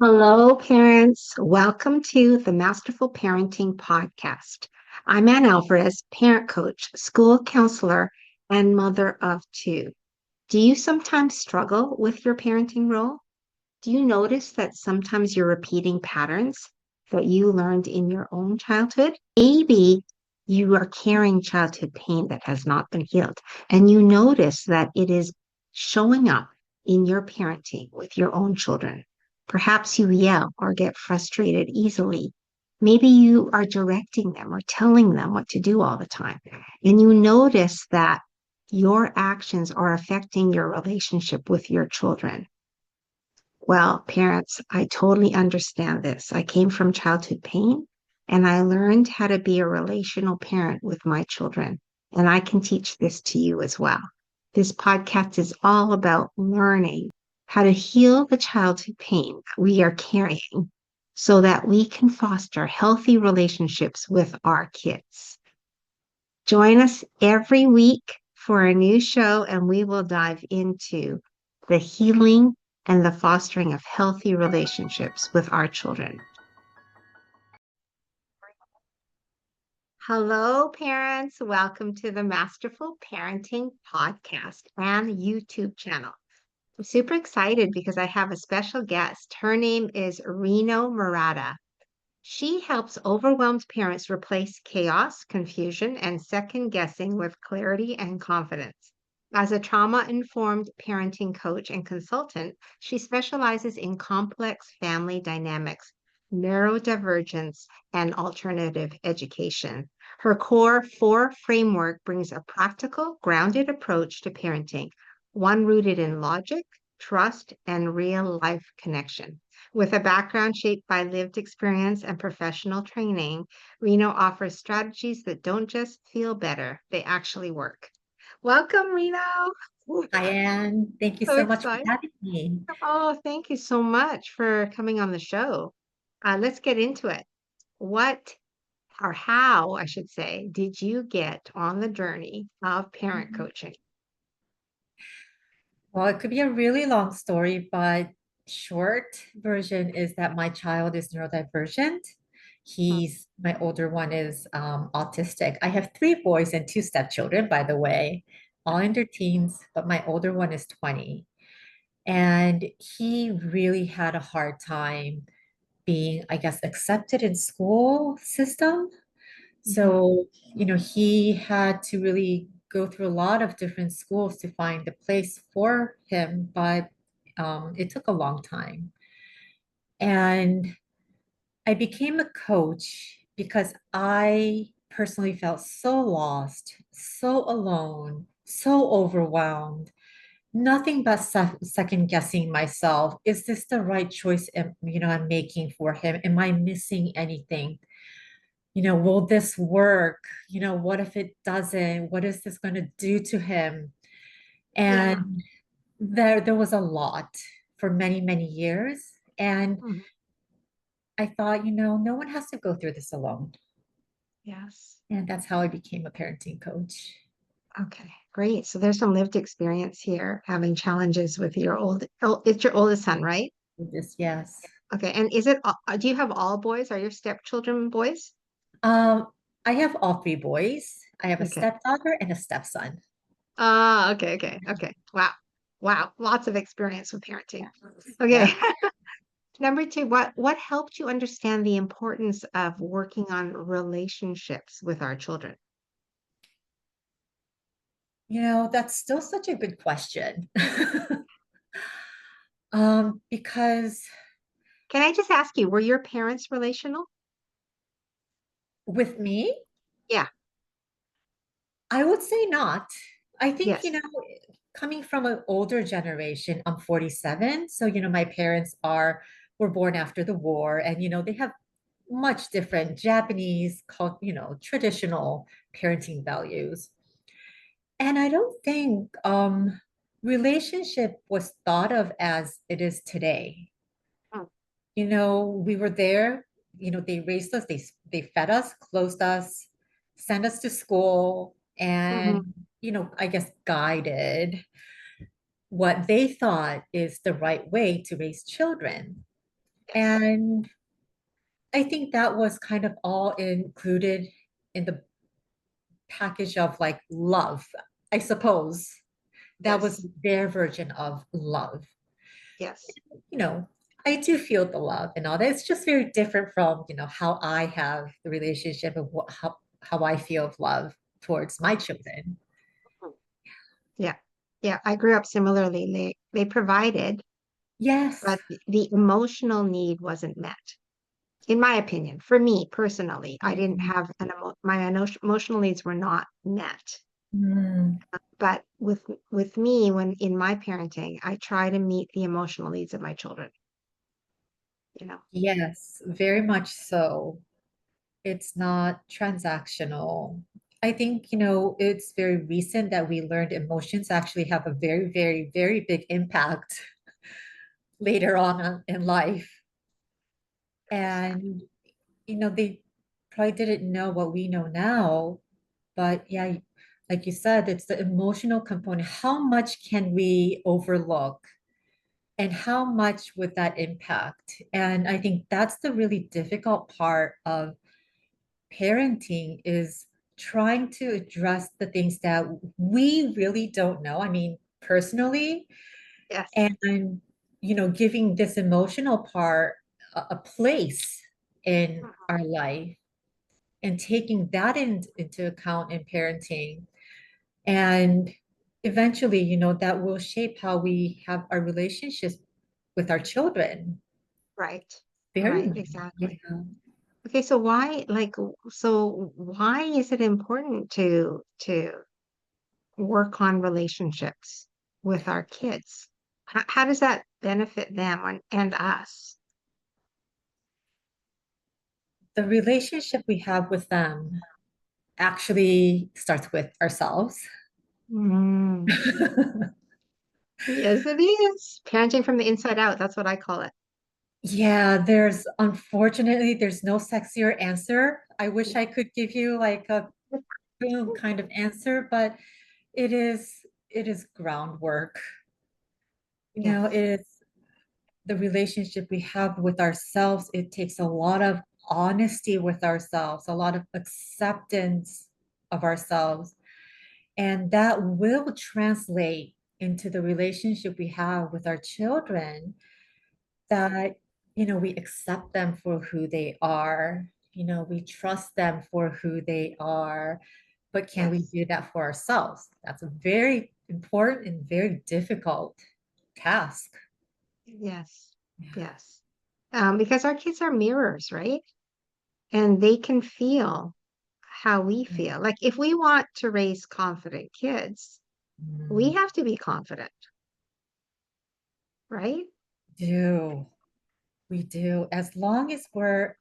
Hello, parents. Welcome to the Masterful Parenting Podcast. I'm Anne Alvares, parent coach, school counselor, and mother of two. Do you sometimes struggle with your parenting role? Do you notice that sometimes you're repeating patterns that you learned in your own childhood? Maybe you are carrying childhood pain that has not been healed, and you notice that it is showing up in your parenting with your own children. Perhaps you yell or get frustrated easily. Maybe you are directing them or telling them what to do all the time, and you notice that your actions are affecting your relationship with your children. Well, parents, I totally understand this. I came from childhood pain and I learned how to be a relational parent with my children. And I can teach this to you as well. This podcast is all about learning how to heal the childhood pain that we are carrying so that we can foster healthy relationships with our kids. Join us every week for a new show, and we will dive into the healing and the fostering of healthy relationships with our children. Hello, parents. Welcome to the Masterful Parenting Podcast and YouTube channel. I'm super excited because I have a special guest. Her name is Rino Murata. She helps overwhelmed parents replace chaos, confusion, and second guessing with clarity and confidence. As a trauma informed parenting coach and consultant, she specializes in complex family dynamics, neurodivergence, and alternative education. Her core four framework brings a practical, grounded approach to parenting, one rooted in logic, trust, and real life connection. With a background shaped by lived experience and professional training, Reno offers strategies that don't just feel better, they actually work. Welcome, Reno. Ooh, Hi, Anne. Thank you so so much for excited. having me. Oh, thank you so much for coming on the show. Let's get into it. What or how, I should say, did you get on the journey of parent Mhm. coaching? Well, it could be a really long story, but short version is that my child is neurodivergent. Mm. My older one is autistic. I have three boys and two stepchildren, by the way, all in their teens, but my older one is 20. And he really had a hard time being, I guess, accepted in school system. Mhm. So, he had to really go through a lot of different schools to find a place for him, but it took a long time. And I became a coach because I personally felt so lost, so alone, so overwhelmed, nothing but second guessing myself. Is this the right choice I'm making for him? Am I missing anything? Will this work? What if it doesn't? What is this going to do to him? Yeah. And there was a lot for many, many years. And Mhm. I thought, no one has to go through this alone. Yes. And that's how I became a parenting coach. Okay, great. So there's some lived experience here, having challenges with your it's your oldest son, right? Just yes. Okay, and do you have all boys? Are your stepchildren boys? Um, I have all three boys. I have a Okay. stepdaughter and a stepson. Ah, okay. Wow. Wow. Lots of experience with parenting. Yes. Okay. Yeah. Number two, what helped you understand the importance of working on relationships with our children? That's still such a good question. Because Can I just ask you, were your parents relational? with me, Yeah. I would say not. I think, Yes. coming from an older generation, I'm 47. So, my parents were born after the war and, they have much different Japanese, traditional parenting values. And I don't think relationship was thought of as it is today. Mm. We were there, they raised us, they fed us, clothed us, sent us to school, Mhm. and, I guess guided what they thought is the right way to raise children. Yes. And I think that was kind of all included in the package of like love, I suppose. That was Yes. their version of love. Yes. You know, I do feel the love and all that. It's just very different from, how I have the relationship of how I feel of love towards my children. Yeah. Yeah. I grew up similarly. They provided, Yes. but the emotional need wasn't met. In my opinion, for me personally, I didn't Mhm. have emotional needs were not met. Mm, But with me, when in my parenting, I try to meet the emotional needs of my children, you know. yes, very much so. It's not transactional. I think, it's very recent that we learned emotions actually have a very, very, very big impact later on in life. Understand. And, they probably didn't know what we know now. But yeah, like you said, it's the emotional component. How much can we overlook? And how much would that impact? And I think that's the really difficult part of parenting is trying to address the things that we really don't know. I mean, personally, Yes. and giving this emotional part a place in Mhm. our life and taking that into account in parenting. And eventually, that will shape how we have our relationships with our children. Right. Very Right. much. Yeah. Exactly. Okay, so why is it important to work on relationships with our kids? How does that benefit them and us? The relationship we have with them actually starts with ourselves. Mm. Yes, it is. Parenting from the inside out. That's what I call it. Yeah, unfortunately, there's no sexier answer. I wish I could give you like a boom kind of answer, but it is it is groundwork. It Yes. is the relationship we have with ourselves. It takes a lot of honesty with ourselves, a lot of acceptance of ourselves, and that will translate into the relationship we have with our children that we accept them for who they are, we trust them for who they are, but can we Yes. do that for ourselves? That's a very important and very difficult task. Yes. Yeah. Yes. Because our kids are mirrors, right? And they can feel how we feel. Like if we want to raise confident kids, we Mm, have to be confident, right? do we do as long as we're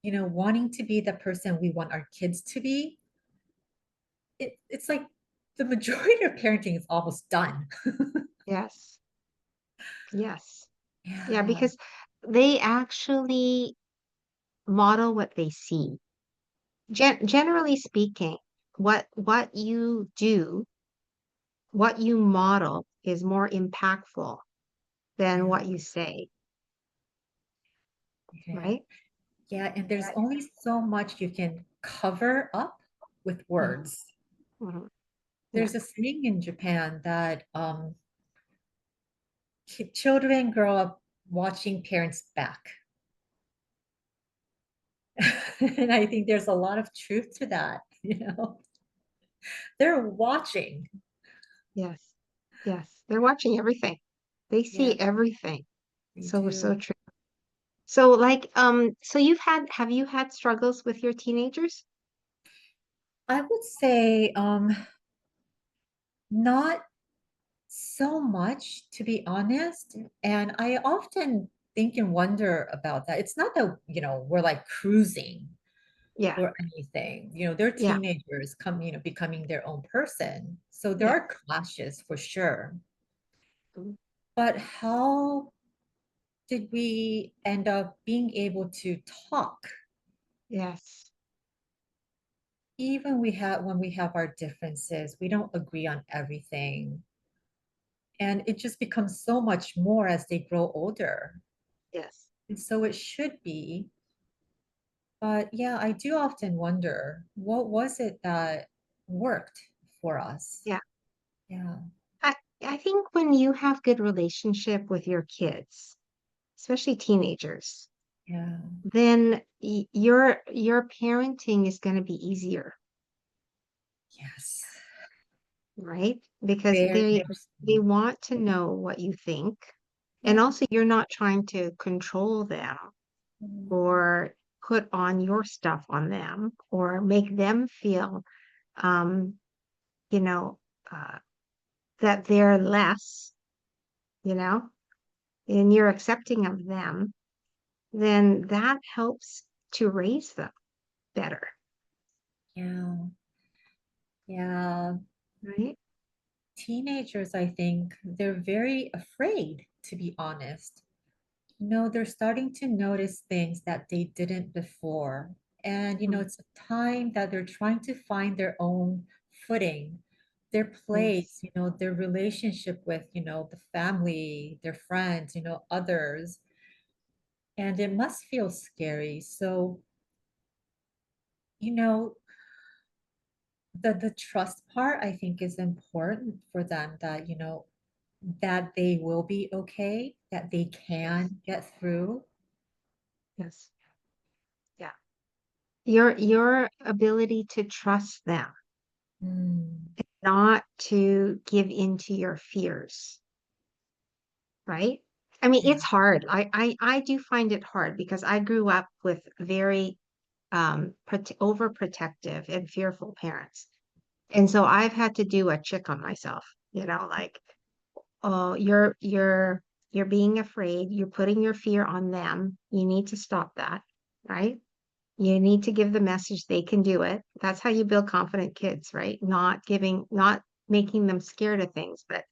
wanting to be the person we want our kids to be. It's like the majority of parenting is almost done. Yes. Yes. Yeah, Yeah. because they actually model what they see. Generally speaking, what you do, what you model is more impactful than Yeah. what you say, Yeah. right? Yeah, and there's only so much you can cover up with Mhm, words. mhm. Yeah. There's a saying in Japan that children grow up watching parents back. And I think there's a lot of truth to that, They're watching. Yes. Yes. They're watching everything. They Yeah, see everything. they So do. true. So so have you had struggles with your teenagers? I would say not so much, to be honest. And I often think and wonder about that. It's not that, we're like cruising Yeah. or anything. They're Yeah. teenagers becoming their own person. So there Yeah. are clashes for sure. Mm. But how did we end up being able to talk Yes. even when we have our differences, we don't agree on everything. And it just becomes so much more as they grow older. Yes. And so it should be. But yeah, I do often wonder what was it that worked for us? Yeah. Yeah, I think when you have good relationship with your kids, especially teenagers, yeah, then your parenting is going to be easier, yes. right? Because Very they interesting. want to know what you think. And Yeah. also you're not trying to control them Mm, or put on your stuff on them or make them feel um, you know, uh, that they're less, you know, and you're accepting of them, then that helps to raise them better, yeah, yeah. right? Teenagers, I think, they're very afraid, to be honest. They're starting to notice things that they didn't before. And, Mm, it's a time that they're trying to find their own footing, their place, yes, their relationship with, the family, their friends, others. And it must feel scary. So, you know, the trust part, I think, is important for them that, that they will be okay, that they yes, can get through. yes, yeah. Your ability to trust them, Mm, not to give into your fears, right? I mean, yeah. it's hard. I do find it hard because I grew up with very overprotective and fearful parents. And so I've had to do a check on myself, like, oh, you're being afraid, you're putting your fear on them. You need to stop that, right? You need to give the message they can do it. That's how you build confident kids, right? Not making them scared of things, but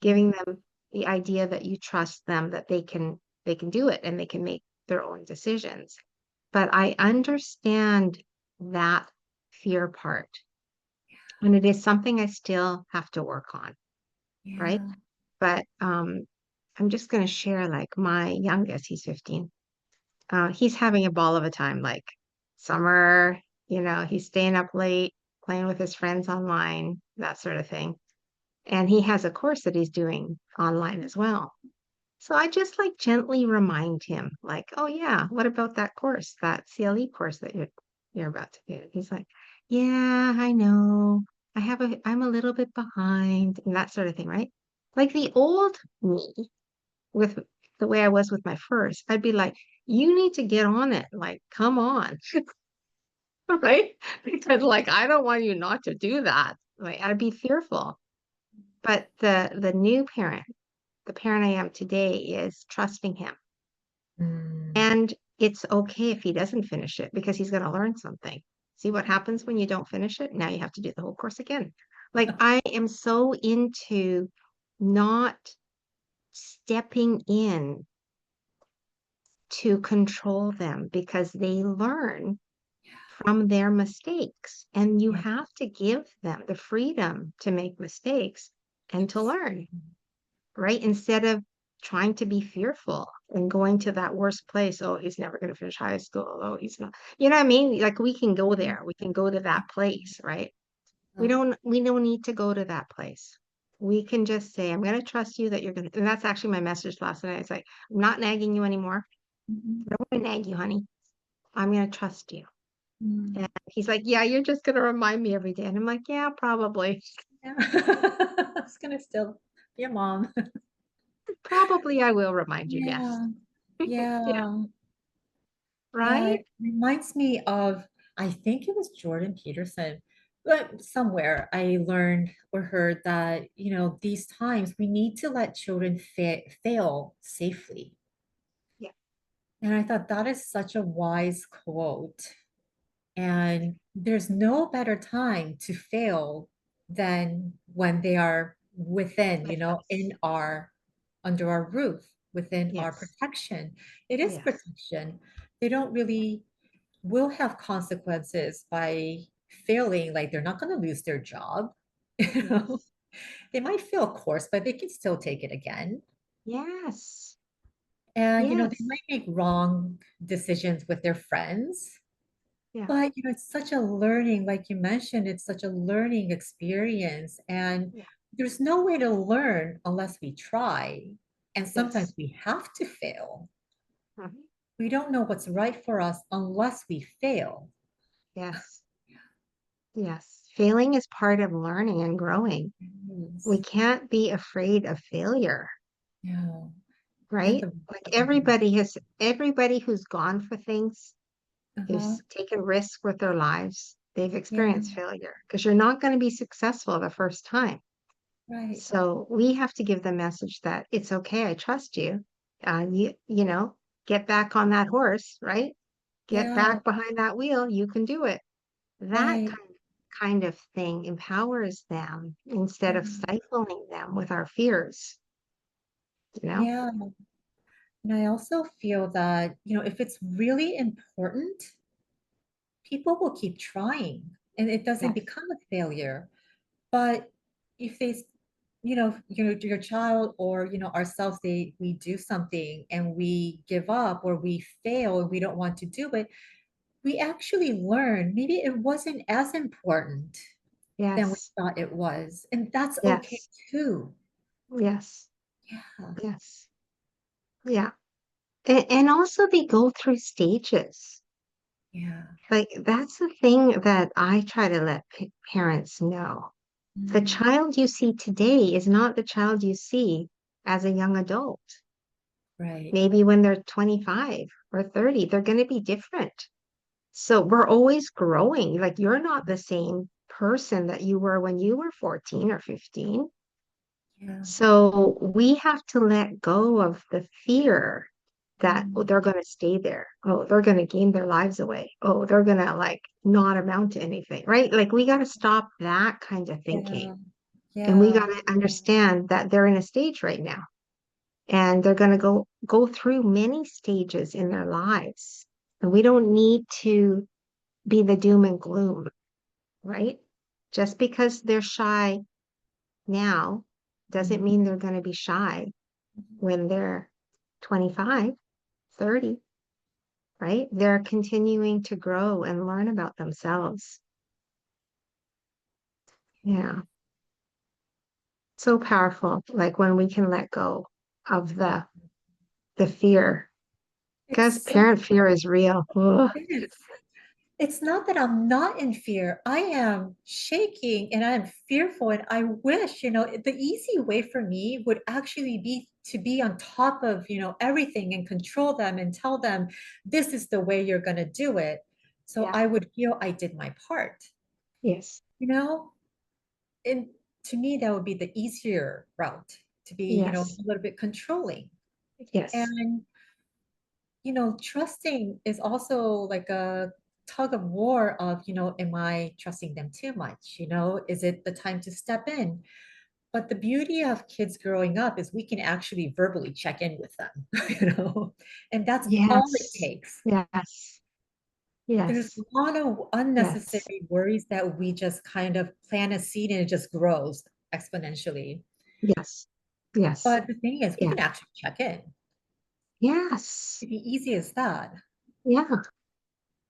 giving them the idea that you trust them, that they can do it and they can make their own decisions. But I understand that fear part. And it is something I still have to work on, right? Yeah. But I'm just going to share like my youngest, he's 15. He's having a ball of a time, like summer, he's staying up late, playing with his friends online, that sort of thing. And he has a course that he's doing online as well. So I just like gently remind him, like, oh yeah, what about that course, that CLE course that you're about to do? He's like, yeah, I know. I'm a little bit behind and that sort of thing, right? Like the old me with the way I was with my first, I'd be like, you need to get on it. Like, come on, right? Because like I don't want you not to do that. Like I'd be fearful. But the new parent, the parent I am today, is trusting him. Mm. And it's okay if he doesn't finish it because he's going to learn something. See what happens when you don't finish it? Now you have to do the whole course again. Like I am so into not stepping in to control them because they learn from their mistakes. And you Yeah. have to give them the freedom to make mistakes and to Yes. learn, right? Instead of trying to be fearful and going to that worst place. Oh, he's never going to finish high school. Oh, he's not. You know what I mean? Like we can go there. We can go to that place, right? Oh, We don't need to go to that place. We can just say, I'm going to trust you that you're going to, and that's actually my message last night. It's like, I'm not nagging you anymore. mhm. I don't want to nag you, honey. I'm going to trust you. And Mm. he's like, yeah, you're just going to remind me every day. And I'm like, yeah, probably. Yeah. I was gonna still be a mom. Probably I will remind you, yes. Yeah. Yeah, Yeah. Yeah. right? It reminds me of, I think it was Jordan Peterson, but somewhere I learned or heard that, these times we need to let children fail safely. Yeah, And I thought that is such a wise quote. And there's no better time to fail than when they are within, with us. under our roof, within our Yes, protection. It is yes, protection. They don't really will have consequences by failing, like they're not going to lose their job. You know, yes, they might fail, of course, but they can still take it again. yes. And, they Yes. might make wrong decisions with their friends, Yeah. but, it's such a learning, like you mentioned, it's such a learning experience. And Yeah. there's no way to learn unless we try. And sometimes Yes. we have to fail. Mhm. We don't know what's right for us unless we fail. Yes. Yes. Failing is part of learning and growing. We Yes. can't be afraid of failure, Yeah. And right? the, Like Mhm. everybody who's gone for things, Uh-huh. who's taken risks with their lives, they've Yeah. experienced failure because you're not going to be successful the first time. Right. So we have to give the message that it's okay. I trust you. You know, get back on that horse, right? Get Yeah. back behind that wheel. You can do it. That Right. kind of thing empowers them instead Yeah. of stifling them with our fears, you know? Yeah. And I also feel that, if it's really important, people will keep trying and it doesn't Yes. become a failure. But if your child or, ourselves, we do something and we give up or we fail and we don't want to do it, we actually learn maybe it wasn't as important than we Yes. thought it was. And that's okay Yes. too. Yes. Yeah. Yes. Yeah. And also they go through stages. Yeah. Like that's the thing that I try to let parents know. The Mm, child you see today is not the child you see as a young adult. right. Maybe when they're 25 or 30, they're going to be different. So we're always growing. Like you're not the same person that you were when you were 14 or 15. Yeah. So we have to let go of the fear that oh, Mm, they're going to stay there. Oh, they're going to game their lives away. Oh, they're going to like not amount to anything, right? Like we got to stop that kind of thinking. yeah. And we Yeah. got to understand that they're in a stage right now and they're going to go through many stages in their lives. And we don't need to be the doom and gloom, right? Just because they're shy now doesn't Mm, mean they're going to be shy when they're 25, 30, right? They're continuing to grow and learn about themselves. Yeah. So powerful, like when we can let go of yeah. the fear. Because It's so parent fear is real. Ugh. it is. It's not that I'm not in fear. I am shaking and I am fearful. And I wish, the easy way for me would actually be to be on top of, everything and control them and tell them this is the way you're going to do it. So Yeah. I would feel I did my part, Yes. you know? And to me, that would be the easier route to be, a Yes. little bit controlling. Yes. And trusting is also like a tug of war of, am I trusting them too much? Is it the time to step in? But the beauty of kids growing up is we can actually verbally check in with them, and that's all it Yes. takes. Yes. There's Yes. a lot of Yes. unnecessary worries that we just kind of plant a seed and it just grows exponentially. Yes. Yes. But the thing is, we Yeah. can actually check in. Yes. It'd be easy as that. Yeah.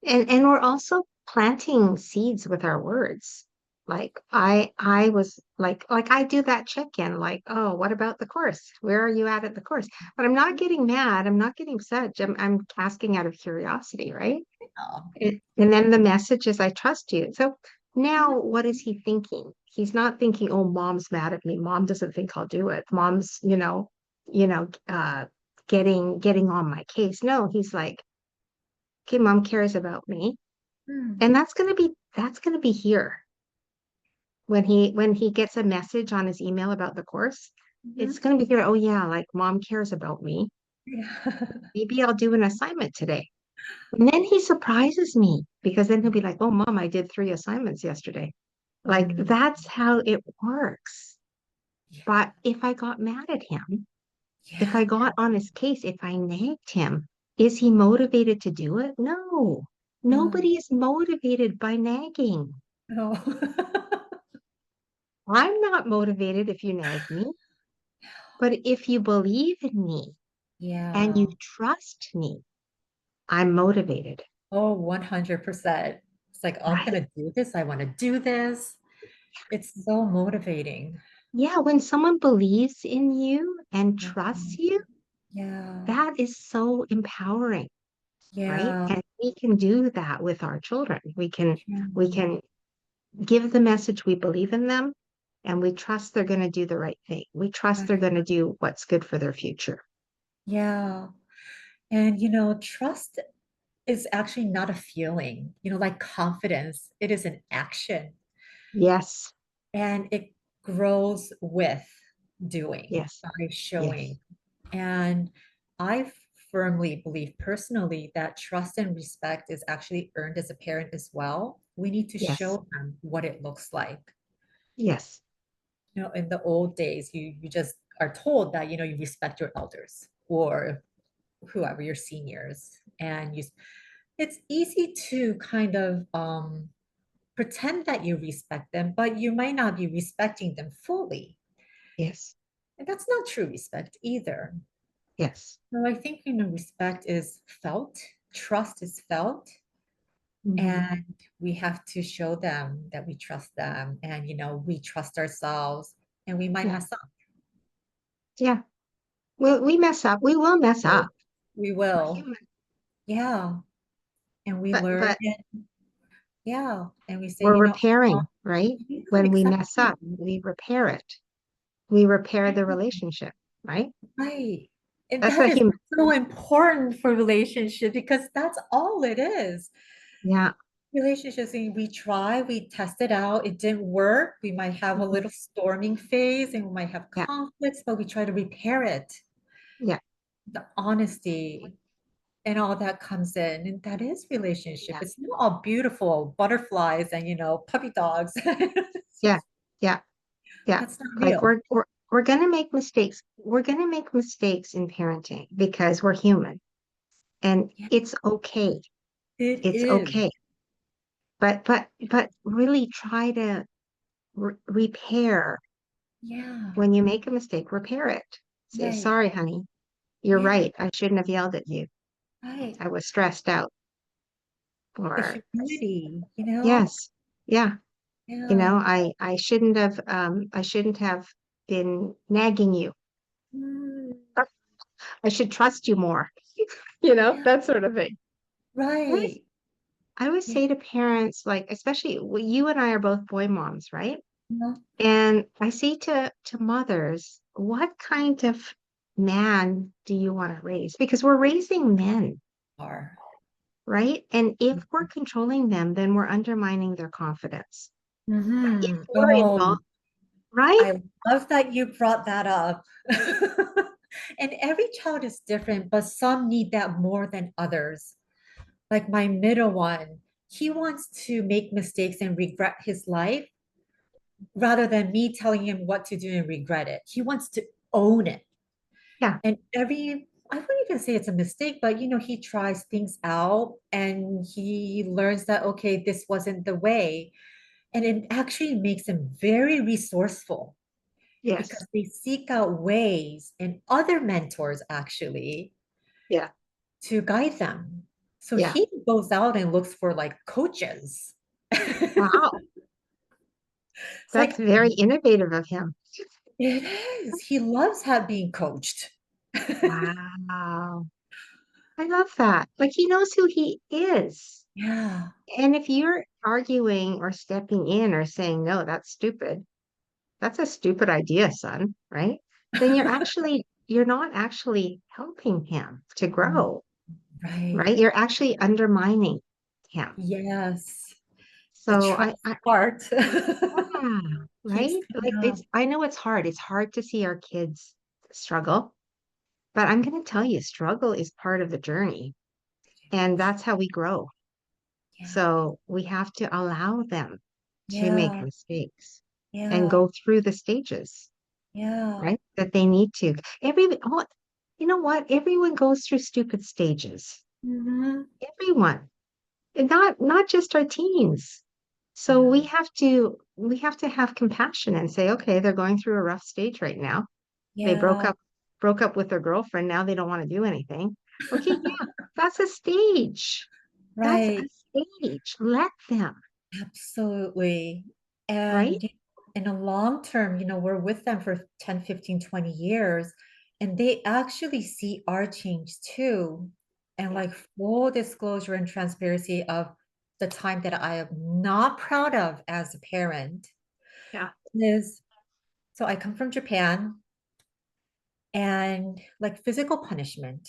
And we're also planting seeds with our words. Like I was like I do that check-in, like, oh, what about the course? Where are you at the course? But I'm not getting mad. I'm not getting upset. I'm asking out of curiosity, right? Yeah. And then the message is, I trust you. So Mhm. now what is he thinking? He's not thinking, oh, mom's mad at me. Mom doesn't think I'll do it. Mom's, you know, uh, getting on my case. No, he's like, okay, mom cares about me. Hmm. And that's gonna be here when he gets a message on his email about the course. It's Mhm. gonna be here. Oh yeah, like mom cares about me. Yeah. Maybe I'll do an assignment today. And then he surprises me because then he'll be like, oh mom, I did 3 assignments yesterday. Like Mm. that's how it works. Yeah. But if I got mad at him, if I Yeah. got on his case, if I nagged him, is he motivated to do it? No. No. Nobody is motivated by nagging. No. I'm not motivated if you nag me, but if you believe in me, and you Yeah. trust me, I'm motivated, Oh, 100%. It's like, I'm right? gonna do this. I want to do this. It's so motivating. Yeah, when someone believes in you and Yeah. trusts you, Yeah. that is so empowering, right? Yeah. And we can do that with our children. We Yeah. can give the message we believe in them and we trust they're going to do the right thing. We trust they're Right. going to do what's good for their future. Yeah. And trust is actually not a feeling, like confidence. It is an action Yes, and it grows with doing, yes, by yes, showing. And I firmly believe personally that trust and respect is actually earned as a parent as well. We need to yes, show them what it looks like. yes, In the old days, you just are told that, you respect your elders or whoever your seniors, and it's easy to kind of pretend that you respect them, but you might not be respecting them fully. yes, And that's not true respect either. yes. So I think, respect is felt, trust is felt, Mhm. and we have to show them that we trust them and, we trust ourselves and we might Yeah, mess up. yeah. We mess up. We will mess up. We We're will. human. Yeah. And we But learn but it. Yeah. And we say, we're uh, repairing, right? yeah, When we mess up, exactly. we repair it. We repair the relationship, right? Right. And That's a that is human. so important for relationship because that's all it is. Yeah. Relationships, we try, we test it out, it didn't work. We might have a Mhm. little storming phase and we might have Yeah. conflicts, but we try to repair it. Yeah. The honesty and all that comes in, and that is relationship. Yeah. It's not all beautiful butterflies and puppy dogs. Yeah. Yeah. Yeah. That's not Like real. we're gonna make mistakes. We're gonna make mistakes in parenting because we're human and Yeah, it's okay. it It's is. okay. But really try to repair Yeah, when you make a mistake, repair it. Say, right. sorry, honey. You're Yeah, right. I shouldn't have yelled at you. right. I was stressed out. The Or humanity, yes. Yeah. Yeah. I shouldn't have been nagging you. Mm, I should trust you more. yeah, That sort of thing. I always, right. I always Yeah. say to parents, like, especially you and I are both boy moms, right? Yeah. And I say to mothers, what kind of man do you want to raise? Because we're raising men, Are. right? And if we're controlling them, then we're undermining their confidence. But if we're Oh, involved, right? I love that you brought that up. And every child is different, but some need that more than others. Like my middle one, he wants to make mistakes and regret his life rather than me telling him what to do and regret it. He wants to own it. Yeah, And I wouldn't even say it's a mistake, but he tries things out and he learns that, okay, this wasn't the way. And it actually makes him very resourceful yes, because they seek out ways and other mentors actually yeah, to guide them. So yeah. he goes out and looks for like coaches. Wow, It's that's like, very innovative of him. it is. He loves being coached. Wow. I love that. Like he knows who he is. Yeah. And if you're arguing or stepping in or saying, no, that's a stupid idea, son, right? Then you're not actually helping him to grow, Right. right? You're actually undermining him. Yes. The So trust part yeah, keeps right? Like coming up. I know it's hard. It's hard to see our kids struggle, but I'm going to tell you, struggle is part of the journey. And that's how we grow. Yeah. So we have to allow them to make Yeah. mistakes and Yeah. go through the stages, Yeah. right? That they need to. You know what? Everyone goes through stupid stages. Hmm. Everyone, and not just our teens. So Yeah. we have to have compassion and say, okay, they're going through a rough stage right now. They broke Yeah. up broke up with their girlfriend. Now they don't want to do anything. Okay, yeah, that's a stage. That's a Right. stage. Let them, Absolutely. right? And in a long term, we're with them for 10, 15, 20 years, and they actually see our change too. And Yeah, like full disclosure and transparency of the time that I am not proud of as a parent yeah, is so I come from Japan and like physical punishment.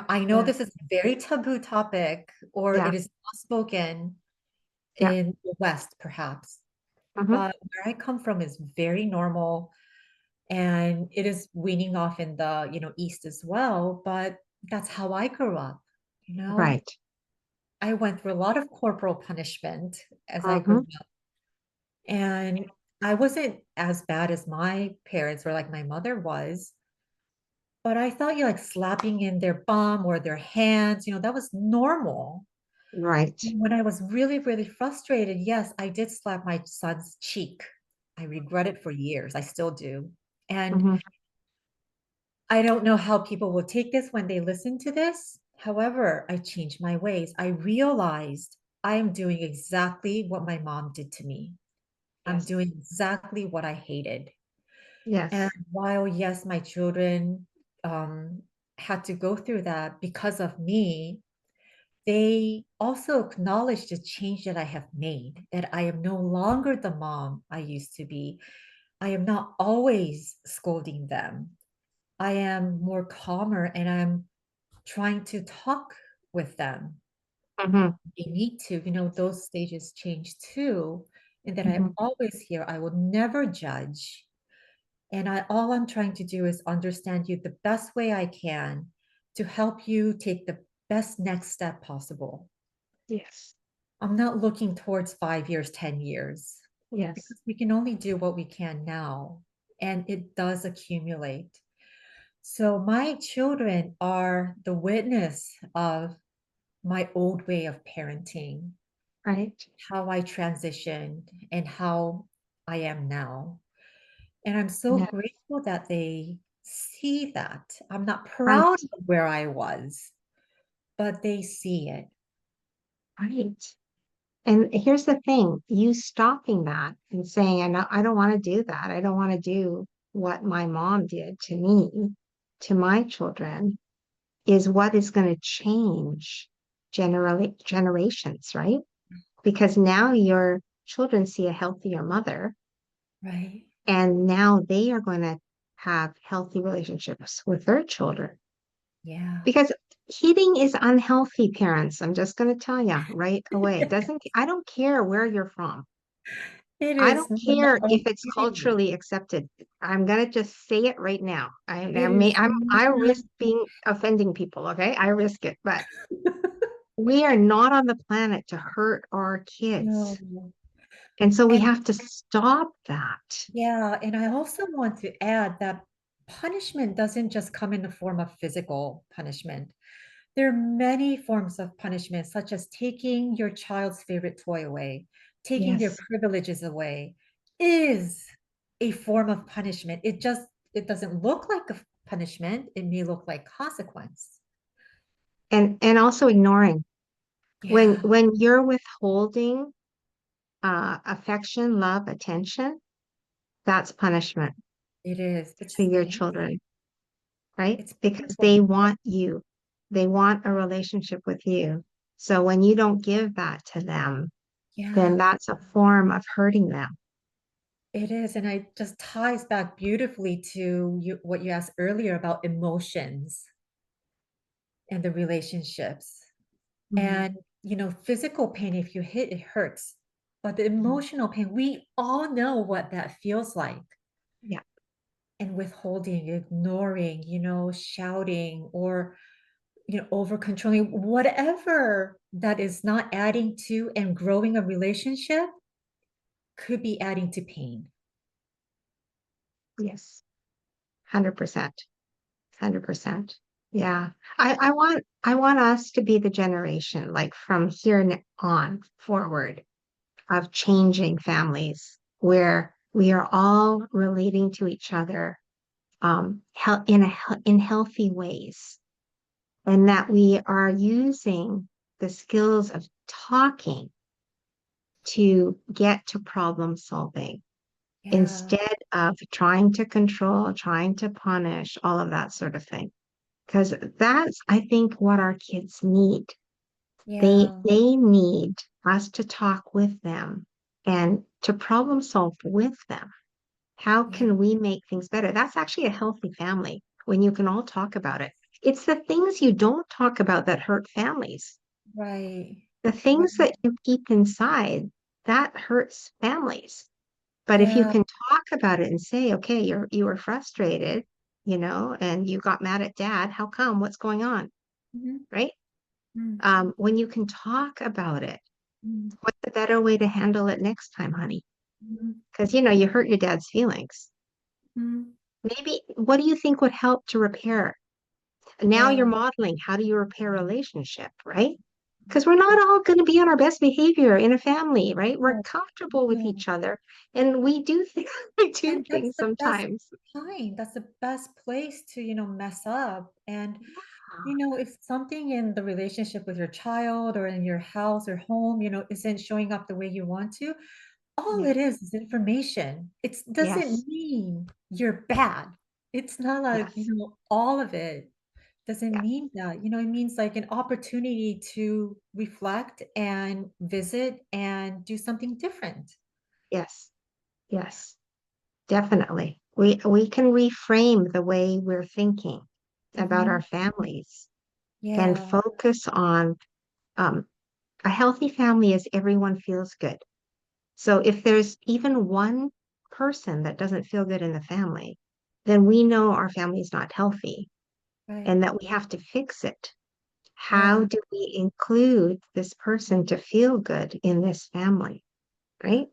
I know yeah, this is a very taboo topic or yeah, it is not spoken yeah. in the West, perhaps. Hmm. But where I come from is very normal and it is weaning off in the, East as well. But that's how I grew up. You know, Right. I went through a lot of corporal punishment as I grew Hmm. up. And I wasn't as bad as my parents or like my mother was, but I thought you like slapping in their bum or their hands, that was normal. Right. When I was really, really frustrated, yes, I did slap my son's cheek. I regret it for years. I still do. And Hmm. I don't know how people will take this when they listen to this. However, I changed my ways. I realized I am doing exactly what my mom did to me. I'm Yes. doing exactly what I hated. And Yes. while, yes, my children had to go through that because of me, they also acknowledge the change that I have made, that I am no longer the mom I used to be. I am not always scolding them. I am more calmer and I'm trying to talk with them. Hmm. They need to, those stages change too. And that I'm Hmm. always here. I will never judge. And all I'm trying to do is understand you the best way I can to help you take the best next step possible. Yes. I'm not looking towards 5 years, 10 years, Yes. because we can only do what we can now, and it does accumulate. So my children are the witness of my old way of parenting, Right. how I transitioned, and how I am now. And I'm so Yeah. grateful that they see that. I'm not Right. proud of where I was, but they see it. Right. And here's the thing, you stopping that and saying, I don't want to do that. I don't want to do what my mom did to me, to my children, is what is going to change generations, right? Because now your children see a healthier mother, Right. and now they are going to have healthy relationships with their children. Yeah. Because hitting is unhealthy, parents. I'm just going to tell you right away. It doesn't, I don't care where you're from. It I don't is care not if it's okay. culturally accepted. I'm gonna just say it right now. It is I not. risk being offending people, okay? I risk it, but we are not on the planet to hurt our kids. No. And so we And have to stop that. yeah, and I also want to add that punishment doesn't just come in the form of physical punishment. There are many forms of punishment, such as taking your child's favorite toy away, taking their Yes. privileges away, is a form of punishment. It doesn't look like a punishment. It may look like consequence. And also ignoring. Yeah, When you're withholding affection, love, attention, that's punishment it is. to It's your painful. children, right? It's Because painful. they want you. They want a relationship with you. So when you don't give that to them, then Yeah, that's a form of hurting them. it is. And it just ties back beautifully to what you asked earlier about emotions and the relationships. Mhm. And, physical pain, if you hit, it hurts. But the Mhm. emotional pain, we all know what that feels like. Yeah. And withholding, ignoring, shouting or, over controlling, whatever that is not adding to and growing a relationship could be adding to pain. Yes. 100%. 100%. Yeah. I want us to be the generation, like from here on forward, of changing families where we are all relating to each other in healthy ways, and that we are using the skills of talking to get to problem solving Yeah. instead of trying to control, trying to punish, all of that sort of thing. Because that's, I think, what our kids need. Yeah. They need us to talk with them and to problem solve with them. How Yeah. can we make things better? That's actually a healthy family when you can all talk about it. It's the things you don't talk about that hurt families. Right. The Right. things that you keep inside, that hurts families. But if you Yeah. can talk about it and say, okay, you were frustrated, and you got mad at dad, how come? What's going on? Mhm. Right? Mm, When you can talk about it, mm, what's the better way to handle it next time, honey? mm, Because you hurt your dad's feelings. mm. Maybe what do you think would help to repair? Now you're Yeah. modeling how do you repair a relationship, right? Because we're not Yeah. all going to be on our best behavior in a family, right? We're No, comfortable with no. each other, and we do things, we do And that's things the best sometimes. time. That's the best place to, mess up. And, Yeah. if something in the relationship with your child or in your house or home, isn't showing up the way you want to, all Yeah. it is information. It Yes. doesn't mean you're bad. It's not like, Yes. all of it doesn't Yes. mean that. It means like an opportunity to reflect and visit and do something different. Yes. Yes. Definitely. We can reframe the way we're thinking about our Hmm. families and Yeah, focus on um, a healthy family is everyone feels good. So if there's even one person that doesn't feel good in the family, then we know our family is not healthy right. and that we have to fix it. How Yeah, do we include this person to feel good in this family, yeah, right?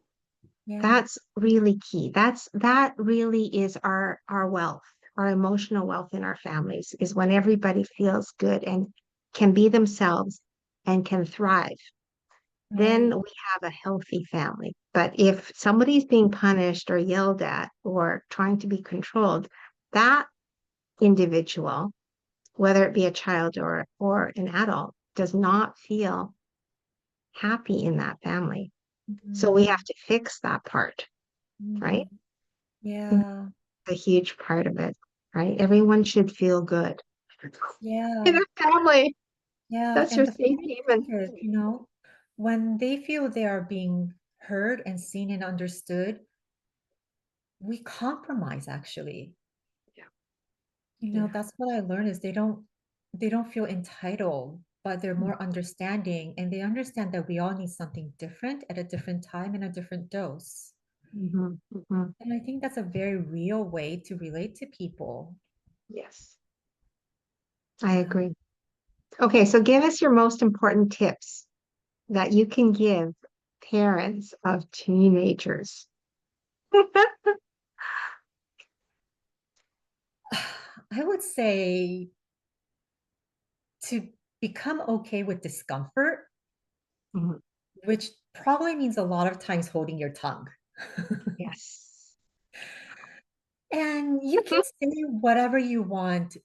yeah, That's really key. That really is our wealth, our emotional wealth in our families is when everybody feels good and can be themselves and can thrive. Then right. we have a healthy family. But if somebody's being punished or yelled at or trying to be controlled, that individual, whether it be a child or an adult, does not feel happy in that family. So we Mhm, have to fix that part, right? mhm. That's Yeah, a huge part of it, right? Everyone should feel good in yeah, a family. yeah. That's And your the safe funny thing haven. is, when they feel they are being heard and seen and understood, we compromise actually. Yeah, yeah. That's what I learned is they don't feel entitled, but they're more understanding and they understand that we all need something different at a different time and a different dose. Hmm. Hmm. And I think that's a very real way to relate to people. Yes, I Yeah. agree. Okay, so give us your most important tips that you can give parents of teenagers. I would say to become okay with discomfort, Mhm. which probably means a lot of times holding your tongue. Yes. And you can say whatever you want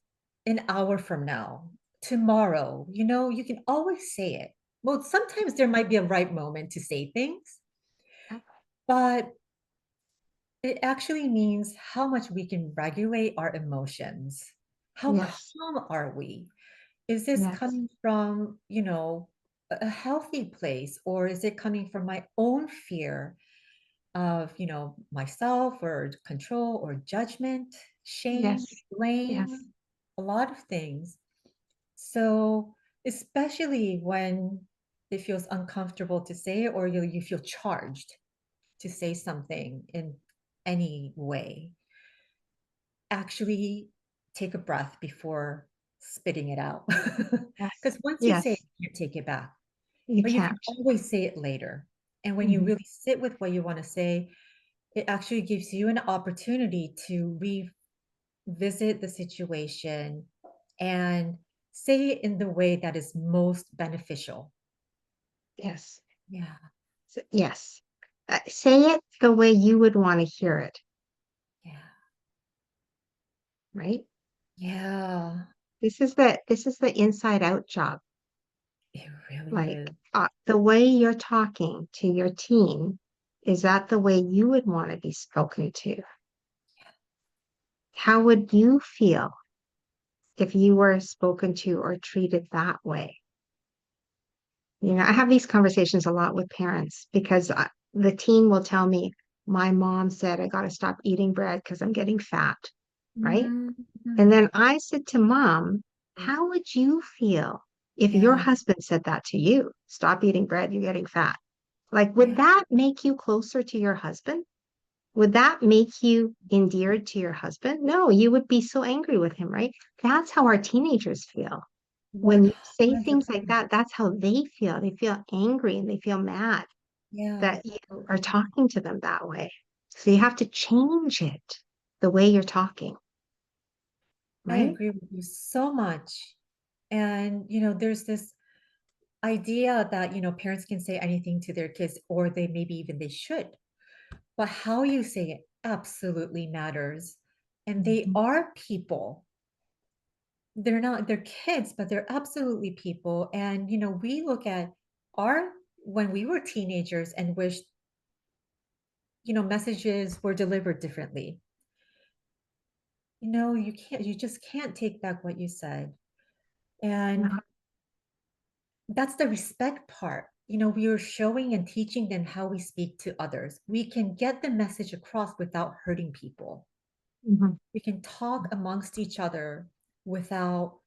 an hour from now, tomorrow, you can always say it. Well, sometimes there might be a right moment to say things, but it actually means how much we can regulate our emotions. How Yes. calm are we? Is this Yes. coming from, a healthy place, or is it coming from my own fear of, myself or control or judgment, shame, Yes. Yes. blame, a lot of things. So, especially when it feels uncomfortable to say it or you feel charged to say something in any way, actually take a breath before spitting it out. Yes. Because once you say it, Yes. you can't take it back, You but you can can't. always say it later. And when you Mhm. really sit with what you want to say, it actually gives you an opportunity to revisit the situation and say it in the way that is most beneficial. Yes. Yeah, Yes. Say it the way you would want to hear it. yeah, right? Yeah, This is the inside out job. it really Like is. the way you're talking to your teen, is that the way you would want to be spoken to? How would you feel if you were spoken to or treated that way? I have these conversations a lot with parents because the teen will tell me, my mom said I got to stop eating bread because I'm getting fat, right? And Mhm. then I said to mom, how would you feel if your Yeah, husband said that to you? Stop eating bread, you're getting fat. Like, would yeah. that make you closer to your husband? Would that make you endeared to your husband? No, you would be so angry with him, right? That's how our teenagers feel. When you say things like 100%. that, that's how they feel. They feel angry and they feel mad Yeah, that you are talking to them that way. So you have to change it, the way you're talking, I right? agree with you so much. And, there's this idea that, parents can say anything to their kids, or they maybe even they should. But how you say it absolutely matters. And they Mhm. are people. They're kids, but they're absolutely people. And, we look at our, when we were teenagers and wish, messages were delivered differently. You just can't take back what you said. And Yeah. that's the respect part. We are showing and teaching them how we speak to others. We can get the message across without hurting people. Mhm. We can talk amongst each other without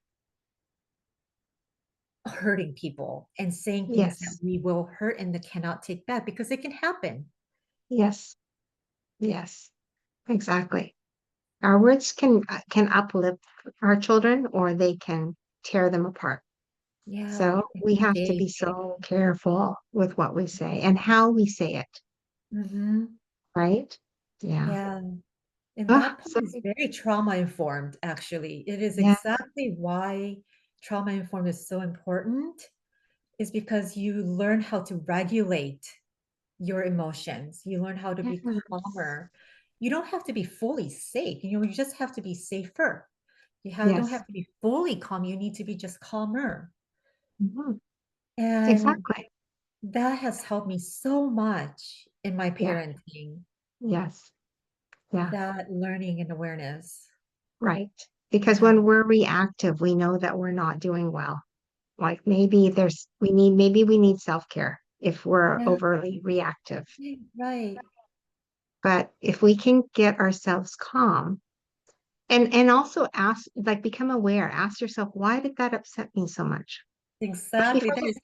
hurting people and saying things that Yes. we will hurt and that cannot take back because it can happen. Yes. Yes. Exactly. Our words can uplift our children or they can tear them apart. Yeah, So we have to be engage. so careful with what we say and how we say it, Hmm. right? Yeah. Yeah. And Oh, that part so is very trauma informed, actually. It is yeah. exactly why trauma informed is so important, is because you learn how to regulate your emotions. You learn how to be Yes. calmer. You don't have to be fully safe. You just have to be safer. Don't Yes. have to be fully calm. You need to be just calmer. Mhm. And Exactly. that has helped me so much in my Yeah. parenting, Yes. Yeah. that learning and awareness. Right. Because Yeah. when we're reactive, we know that we're not doing well. Like maybe we need self-care if we're Yeah. overly reactive. Right. But if we can get ourselves calm and also ask, like become aware, ask yourself, why did that upset me so much? Like Exactly. before That you, is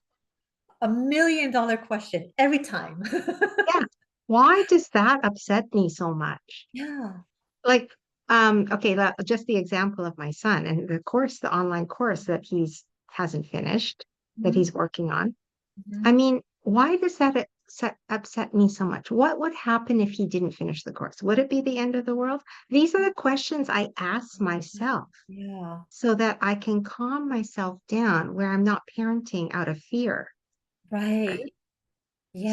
$1 million question every time. yeah, why does that upset me so much? Yeah. Like, okay, just the example of my son and the online course that he's hasn't finished, that Mhm. he's working on. I Mhm. mean, why does that upset me so much? What would happen if he didn't finish the course? Would it be the end of the world? These are the questions I ask myself Yeah. so that I can calm myself down where I'm not parenting out of fear, right? Right.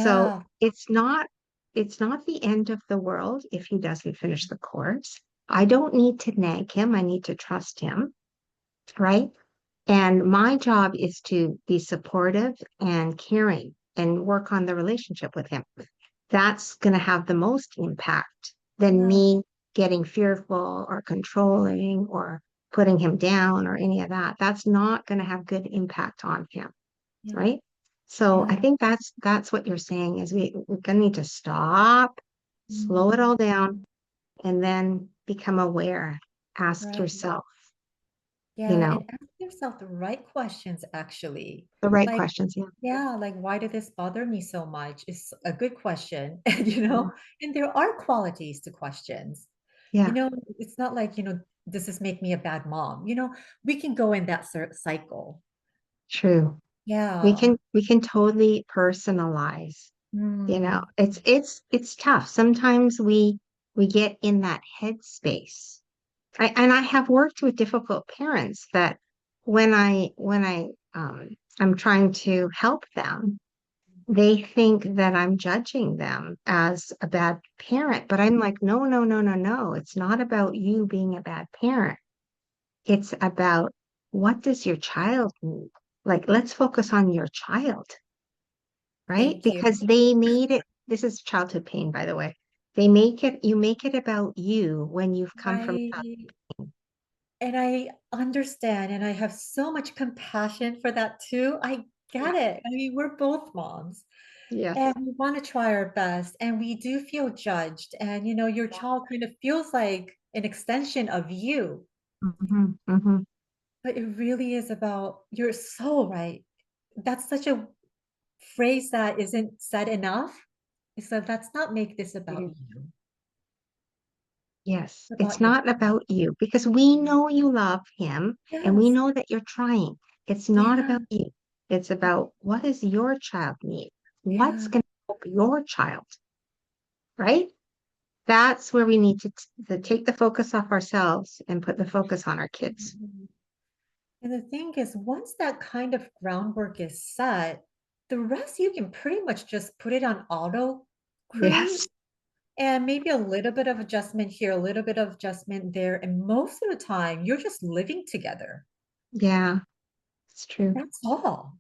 So Yeah. it's not the end of the world if he doesn't finish the course. I don't need to nag him. I need to trust him, right? And my job is to be supportive and caring and work on the relationship with him. That's going to have the most impact than Yeah. me getting fearful or controlling or putting him down or any of that. That's not going to have good impact on him, Yeah. right? So I Yeah. think that's what you're saying is we're going to need to stop, slow it all down, Mhm. and then become aware. Ask Right. yourself, you Yeah. know, And ask yourself the right questions, actually. the right Like, questions. Yeah. yeah, like, why did this bother me so much? Is a good question. And, Yeah. and there are qualities to questions. Yeah. It's not like, does this make me a bad mom? We can go in that cycle. True. We Yeah. can we can totally personalize. Mm. It's tough. Sometimes we get in that headspace. And I have worked with difficult parents that when I'm trying to help them, they think that I'm judging them as a bad parent, but I'm like, no, no, no, no, no. It's not about you being a bad parent. It's about what does your child need? Like, let's focus on your child, right? Thank you. Because they made it, this is childhood pain, by the way. You make it about you when you've come from child. Right. And I understand, and I have so much compassion for that too. I Yeah. get it. I mean, we're both moms and Yes. we want to try our best, and we do feel judged. And your Yeah. child kind of feels like an extension of you, Hmm. Hmm. but it really is about, you're so right. That's such a phrase that isn't said enough. So let's not make this about you, Yes, it's it's about your not about you because we know you love him and we yes, know that you're trying. It's not yeah, about you. It's about what does your child need? What's yeah. going to help your child, right? That's where we need to take the focus off ourselves and put the focus on our kids. Mhm. And the thing is, once that kind of groundwork is set, the rest you can pretty much just put it on auto Yes. cruise and maybe a little bit of adjustment here, a little bit of adjustment there. And most of the time, you're just living together. Yeah, it's true. That's all.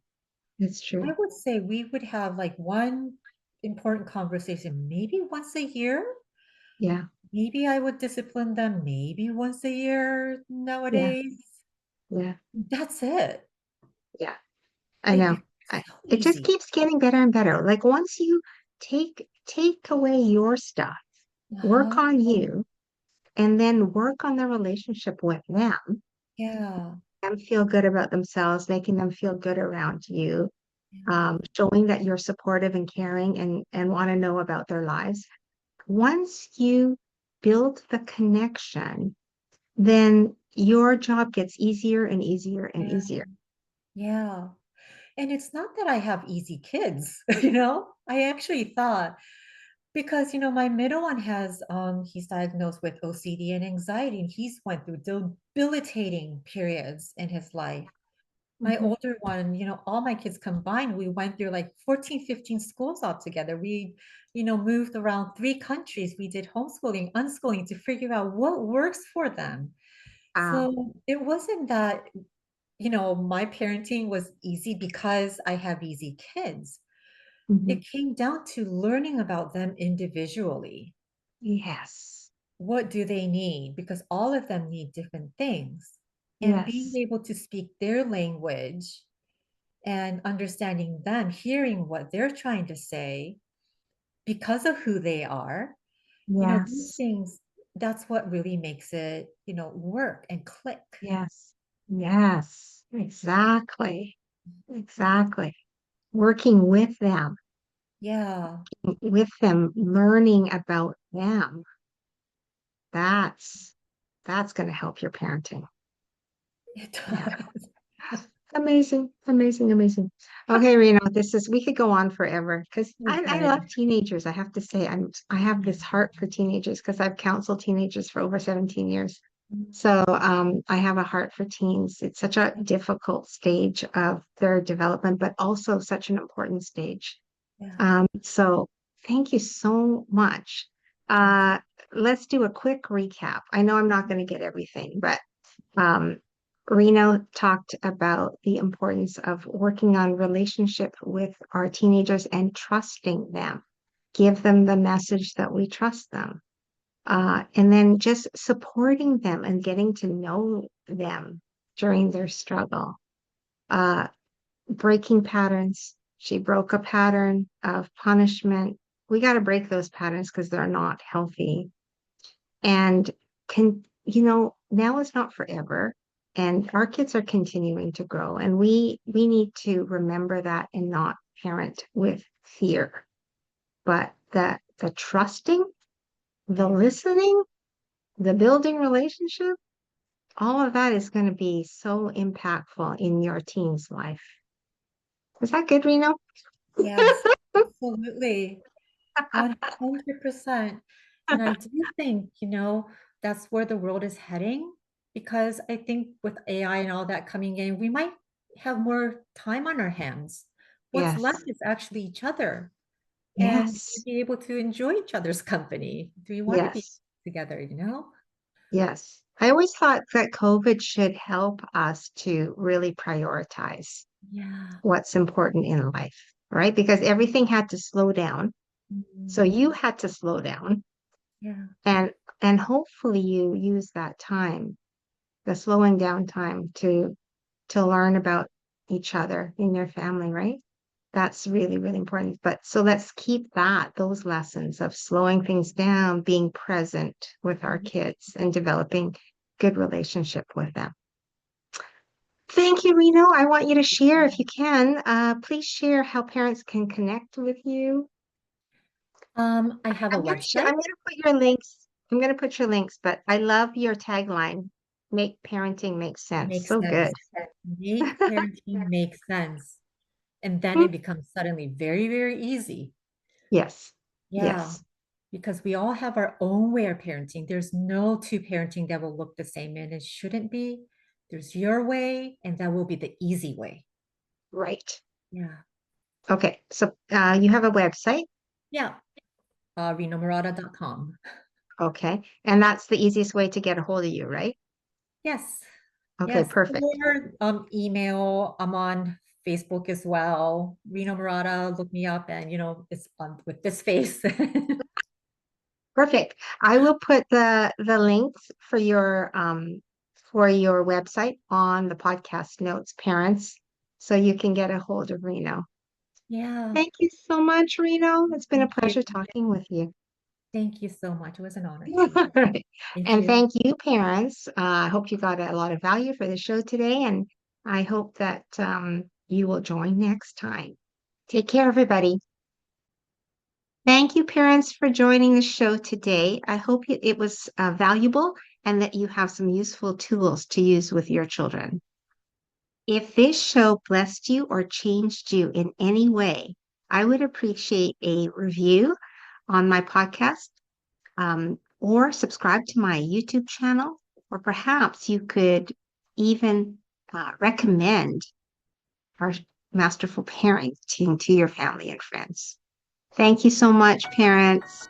It's I true. would say we would have like one important conversation, maybe once a year. Yeah. Maybe I would discipline them maybe once a year Yeah. nowadays. Yeah. That's it. Yeah. I It know. becomes so It just easy. keeps getting better and better. Like once you take away your stuff, work Uh-huh. on you, and then work on the relationship with them Yeah. and feel good about themselves, making them feel good around you, Yeah. showing that you're supportive and caring and want to know about their lives. Once you build the connection, then your job gets easier and easier and Yeah. easier. Yeah. And it's not that I have easy kids. I actually thought because my middle one he's diagnosed with OCD and anxiety, and he's went through debilitating periods in his life. My Mhm. older one, all my kids combined, we went through like 14, 15 schools altogether. We moved around 3 countries. We did homeschooling, unschooling to figure out what works for them. Wow. So it wasn't that my parenting was easy because I have easy kids. Mhm. It came down to learning about them individually. Yes. What do they need? Because all of them need different things. And being Yes. able to speak their language and understanding them, hearing what they're trying to say because of who they are, these Yes. things, that's what really makes it work and click. Yes. Yes. Exactly. Exactly. Working Yeah, with them, learning about them. That's that's going to help your parenting. it Yeah. does. Amazing, amazing, amazing. Okay, Reno, we could go on forever because We I love could. teenagers. I have to say, I have this heart for teenagers because I've counseled teenagers for over 17 years. So I have a heart for teens. It's such a difficult stage of their development, but also such an important stage. Yeah, So thank you so much. thank you. Uh, let's do a quick recap. I know I'm not going to get everything, but um, Reno talked about the importance of working on relationship with our teenagers and trusting them. Give them the message that we trust them. And then just supporting them and getting to know them during their struggle. Uh, Breaking patterns. She broke a pattern of punishment. We got to break those patterns because they're not healthy. And now is not forever. And our kids are continuing to grow. And we need to remember that and not parent with fear. But the trusting, the Yeah. listening, the building relationship, all of that is going to be so impactful in your teen's life. Is that good, Reno? Yes, absolutely. 100%. And I do think that's where the world is heading because I think with AI and all that coming in, we might have more time on our hands. what's left Yes. is actually each other and to Yes. be able to enjoy each other's company. Do we want to be Yes. together, you know? Yes. I always thought that COVID should help us to really prioritize Yeah. what's important in life, right? Because everything had to slow down. So Mhm. you had to slow down Yeah. and and hopefully you use that time, the slowing down time to learn about each other in your family, right? That's really, really important. But so let's keep those lessons of slowing things down, being present with our Mhm. kids and developing good relationship with them. Thank you, Reno. I want you to share if you can. Please share how parents can connect with you. I have a I'm gonna share, I'm website. gonna put your links. I'm gonna put your links, but I love your tagline. Make parenting make sense. Makes So good. sense. Make parenting make sense. And then it becomes suddenly very, very easy. Yes. Yeah. Yes. Because we all have our own way of parenting. There's no two parenting that will look the same, and it shouldn't be. There's your way, and that will be the easy way. Right. Yeah. Okay. So you have a website. Yeah. Rinomurata.com. Okay. And that's the easiest way to get a hold of you, right? Yes. Okay, Yes. perfect. Or email. I'm on Facebook as well. Rino Murata, look me up and it's on with this face. Perfect. I will put the links for your website on the podcast notes, parents, so you can get a hold of Reno. Yeah. Thank you so much, Reno. It's been a Thank you. pleasure talking with you. Thank you so much. It was an honor All too. right. Thank And you. thank you, parents. I hope you got a lot of value for the show today, and I hope that you will join next time. Take care, everybody. Thank you, parents, for joining the show today. I hope it was valuable and that you have some useful tools to use with your children. If this show blessed you or changed you in any way, I would appreciate a review on my podcast or subscribe to my YouTube channel, or perhaps you could even recommend our masterful parenting to your family and friends. Thank you so much, parents.